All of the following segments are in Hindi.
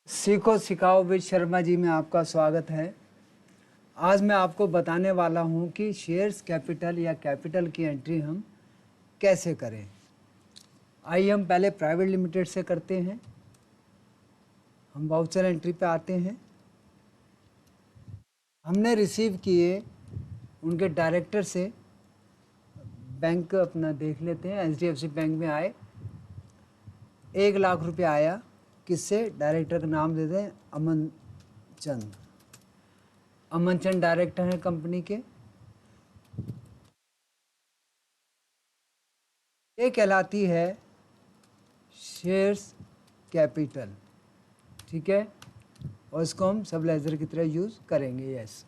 सीखो सिखाओ विद शर्मा जी में आपका स्वागत है। आज मैं आपको बताने वाला हूं कि शेयर्स कैपिटल या कैपिटल की एंट्री हम कैसे करें। आइए हम पहले प्राइवेट लिमिटेड से करते हैं। हम वाउचर एंट्री पे आते हैं। हमने रिसीव किए उनके डायरेक्टर से, बैंक अपना देख लेते हैं। HDFC बैंक में आए, 1,00,000 रुपये आया। किससे? डायरेक्टर का नाम दे दें, अमन चंद। अमन चंद डायरेक्टर हैं कंपनी के। ये कहलाती है शेयर्स कैपिटल, ठीक है। और इसको हम सब लेजर की तरह यूज़ करेंगे। यस,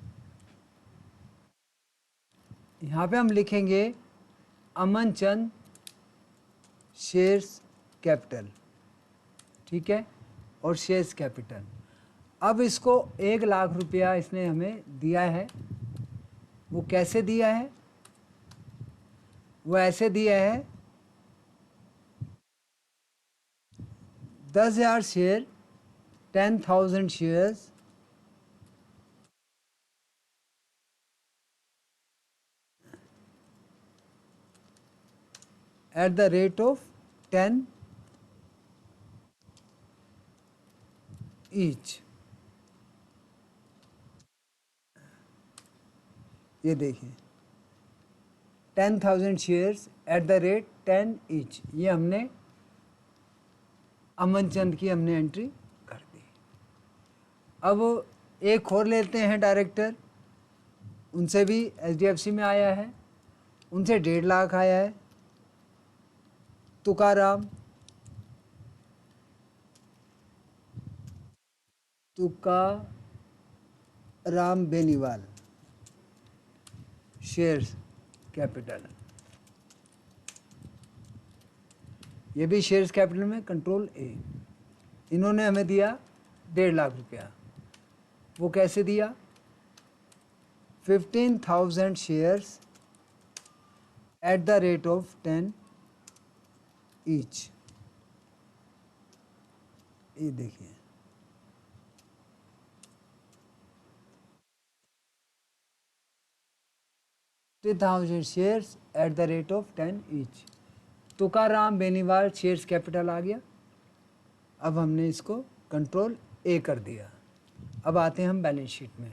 यहाँ पे हम लिखेंगे अमन चंद शेयर्स कैपिटल, ठीक है, और शेयर्स कैपिटल। अब इसको 1,00,000 रुपया इसने हमें दिया है। वो कैसे दिया है? वो ऐसे दिया है, 10,000 share, 10,000 shares at the rate of 10 each। ये देखिए, 10,000 shares at the rate 10 each. ये हमने अमन चंद की हमने एंट्री कर दी। अब एक और लेते हैं डायरेक्टर, उनसे भी HDFC में आया है, उनसे 1,50,000 आया है। Tukaram Beniwal shares capital. ये भी शेयर्स कैपिटल में कंट्रोल ए। इन्होंने हमें दिया 1,50,000 रुपया। वो कैसे दिया? 15,000 shares at the rate of 10 each. ये देखिए, 50,000 shares at the rate of 10 each. Tukaram Beniwal shares capital आ गया। अब हमने इसको कंट्रोल ए कर दिया। अब आते हैं हम बैलेंस शीट में।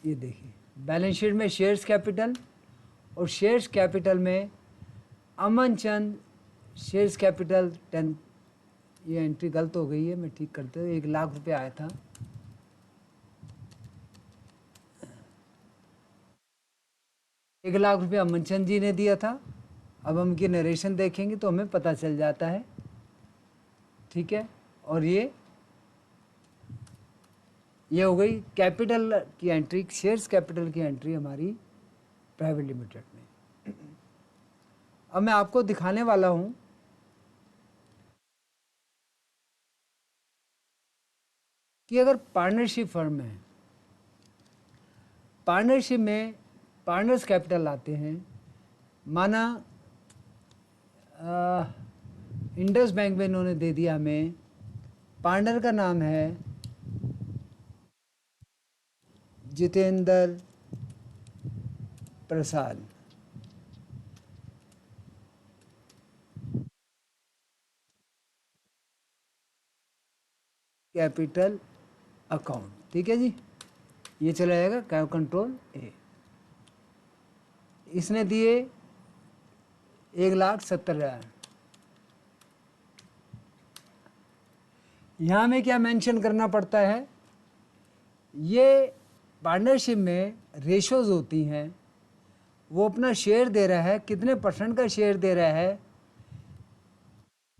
ये देखिए, बैलेंस शीट में शेयर्स कैपिटल, और शेयर्स कैपिटल में अमन चंद शेयर्स कैपिटल 10। ये एंट्री गलत हो गई है, मैं ठीक करते हुए। 1,00,000 रुपये आया था। ₹1,00,000 अमन चंद जी ने दिया था। अब हम इनकी नरेशन देखेंगे तो हमें पता चल जाता है, ठीक है। और ये हो गई कैपिटल की एंट्री, शेयर्स कैपिटल की एंट्री हमारी प्राइवेट लिमिटेड में। अब मैं आपको दिखाने वाला हूं कि अगर पार्टनरशिप फर्म है, पार्टनरशिप में पार्टनर्स कैपिटल आते हैं। माना इंडस बैंक में इन्होंने दे दिया हमें, पार्टनर का नाम है जितेंद्र प्रसाद। कैपिटल अकाउंट, ठीक है जी। ये चला जाएगा कंट्रोल ए। इसने दिए 1,70,000। यहाँ में क्या मेंशन करना पड़ता है? ये पार्टनरशिप में रेशोज होती हैं। वो अपना शेयर दे रहा है, कितने % का शेयर दे रहा है?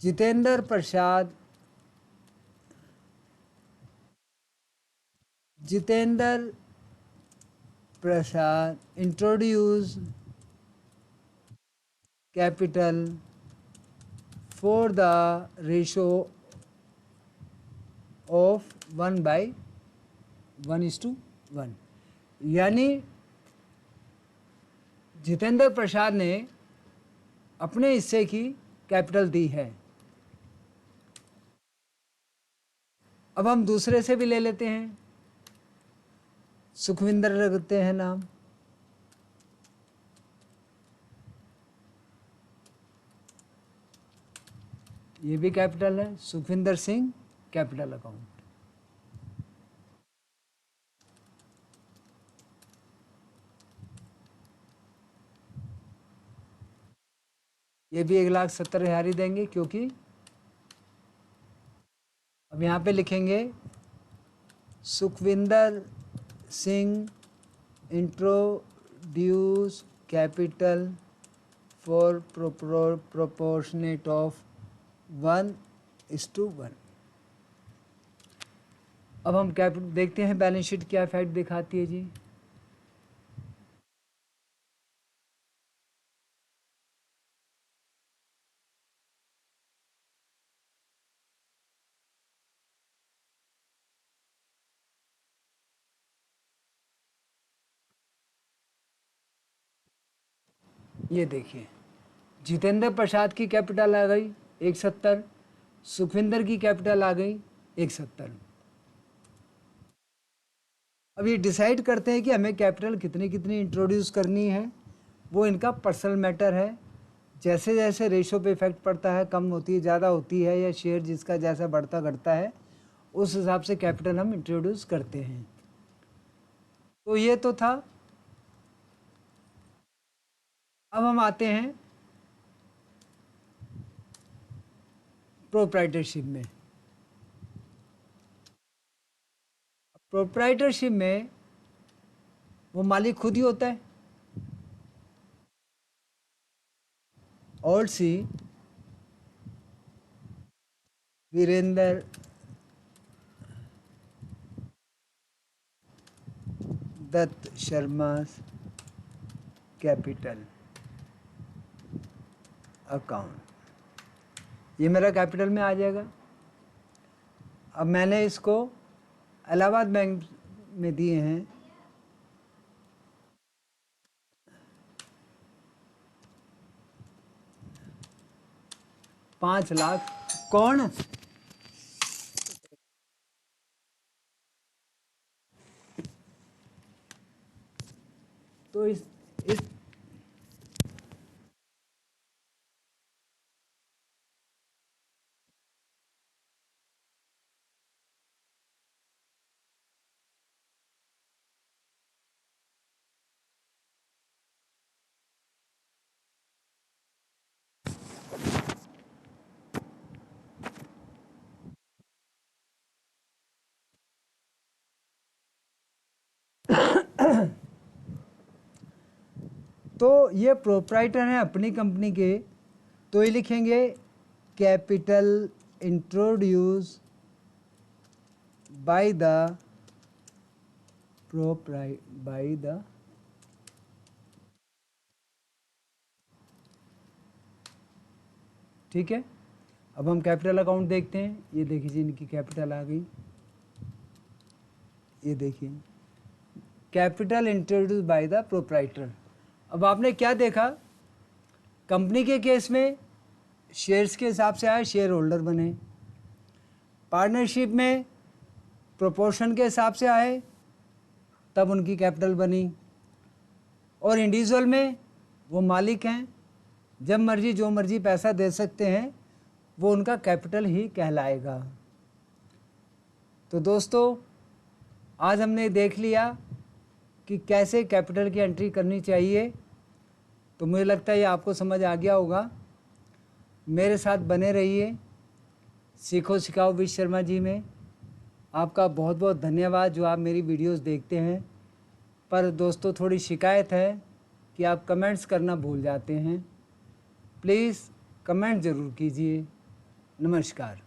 Jitendra Prasad introduce capital for the ratio of 1/1:1। यानी जितेंद्र प्रसाद ने अपने हिस्से की कैपिटल दी है। अब हम दूसरे से भी ले लेते हैं, सुखविंदर लगते हैं नाम। ये भी कैपिटल है, सुखविंदर सिंह कैपिटल अकाउंट। ये भी 1,70,000 ही देंगे, क्योंकि अब यहाँ पे लिखेंगे Sukhvinder Singh introduce capital for proportionate of 1:1। अब हम कैपिटल देखते हैं बैलेंस शीट क्या इफेक्ट दिखाती है जी। ये देखिए, जितेंद्र प्रसाद की कैपिटल आ गई 170, सुखविंदर की कैपिटल आ गई 170। अब ये डिसाइड करते हैं कि हमें कैपिटल कितनी कितनी इंट्रोड्यूस करनी है, वो इनका पर्सनल मैटर है। जैसे जैसे रेशो पे इफेक्ट पड़ता है, कम होती है, ज़्यादा होती है, या शेयर जिसका जैसा बढ़ता घटता है, उस हिसाब से कैपिटल हम इंट्रोड्यूस करते हैं। तो ये तो था। अब हम आते हैं प्रोप्राइटरशिप में। प्रोप्राइटरशिप में वो मालिक खुद ही होता है। और सी वीरेंद्र दत्त शर्मा कैपिटल अकाउंट, ये मेरा कैपिटल में आ जाएगा। अब मैंने इसको इलाहाबाद बैंक में दिए हैं 5 लाख। कौन? तो इस तो ये प्रोप्राइटर हैं अपनी कंपनी के, तो ये लिखेंगे कैपिटल इंट्रोड्यूस बाय द ठीक है। अब हम कैपिटल अकाउंट देखते हैं। ये देखिए जी, इनकी कैपिटल आ गई। ये देखिए, capital introduce by the proprietor. अब आपने क्या देखा, कंपनी के केस में शेयर्स के हिसाब से आए, शेयर होल्डर बने। पार्टनरशिप में प्रोपोर्शन के हिसाब से आए, तब उनकी कैपिटल बनी। और इंडिविजुअल में वो मालिक हैं, जब मर्जी जो मर्जी पैसा दे सकते हैं, वो उनका कैपिटल ही कहलाएगा। तो दोस्तों, आज हमने देख लिया कि कैसे कैपिटल की एंट्री करनी चाहिए। तो मुझे लगता है ये आपको समझ आ गया होगा। मेरे साथ बने रहिए सीखो सिखाओ विद शर्मा जी में। आपका बहुत बहुत धन्यवाद जो आप मेरी वीडियोस देखते हैं। पर दोस्तों, थोड़ी शिकायत है कि आप कमेंट्स करना भूल जाते हैं। प्लीज़ कमेंट ज़रूर कीजिए। नमस्कार।